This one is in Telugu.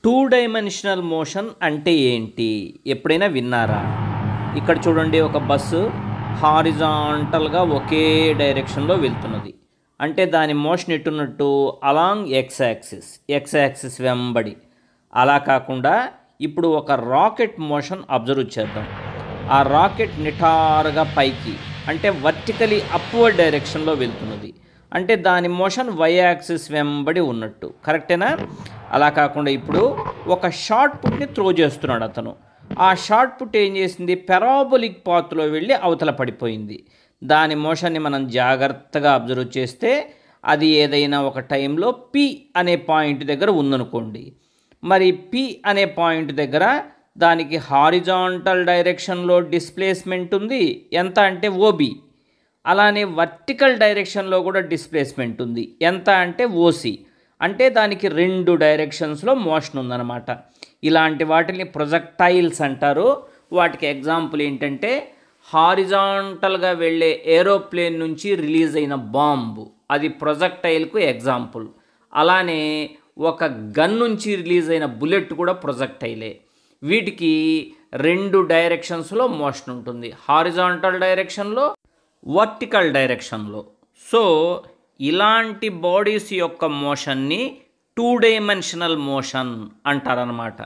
టూ డైమెన్షనల్ మోషన్ అంటే ఏంటి? ఎప్పుడైనా విన్నారా? ఇక్కడ చూడండి, ఒక బస్సు హారిజాంటల్గా ఒకే డైరెక్షన్లో వెళ్తున్నది. అంటే దాని మోషన్ ఎట్టున్నట్టు అలాంగ్ ఎక్స్ యాక్సిస్ వెంబడి. అలా కాకుండా ఇప్పుడు ఒక రాకెట్ మోషన్ అబ్జర్వ్ చేద్దాం. ఆ రాకెట్ నిటారుగా పైకి అంటే వర్టికలీ అప్వర్డ్ డైరెక్షన్లో వెళ్తున్నది. అంటే దాని మోషన్ వై యాక్సిస్ వెంబడి ఉన్నట్టు. కరెక్టేనా? అలా కాకుండా ఇప్పుడు ఒక షార్ట్ పుట్ని త్రో చేస్తున్నాడు అతను. ఆ షార్ట్ పుట్ ఏం చేసింది? పెరాబోలిక్ పాత్లో వెళ్ళి అవతల పడిపోయింది. దాని మోషన్ని మనం జాగ్రత్తగా అబ్జర్వ్ చేస్తే అది ఏదైనా ఒక టైంలో పి అనే పాయింట్ దగ్గర ఉందనుకోండి. మరి పి అనే పాయింట్ దగ్గర దానికి హారిజాంటల్ డైరెక్షన్లో డిస్ప్లేస్మెంట్ ఉంది. ఎంత అంటే ఓబి. అలానే వర్టికల్ డైరెక్షన్లో కూడా డిస్ప్లేస్మెంట్ ఉంది. ఎంత అంటే ఓసి. అంటే దానికి రెండు డైరెక్షన్స్లో మోషన్ ఉందన్నమాట. ఇలాంటి వాటిని ప్రొజెక్టైల్స్ అంటారు. వాటికి ఎగ్జాంపుల్ ఏంటంటే హారిజాంటల్గా వెళ్ళే ఏరోప్లేన్ నుంచి రిలీజ్ అయిన బాంబు, అది ప్రొజెక్టైల్కు ఎగ్జాంపుల్. అలానే ఒక గన్ నుంచి రిలీజ్ అయిన బుల్లెట్ కూడా ప్రొజెక్టైలే. వీటికి రెండు డైరెక్షన్స్లో మోషన్ ఉంటుంది, హారిజాంటల్ డైరెక్షన్లో, వర్టికల్ డైరెక్షన్లో. సో ఇలాంటి బాడీస్ యొక్క మోషన్ని టూ డైమెన్షనల్ మోషన్ అంటారనమాట.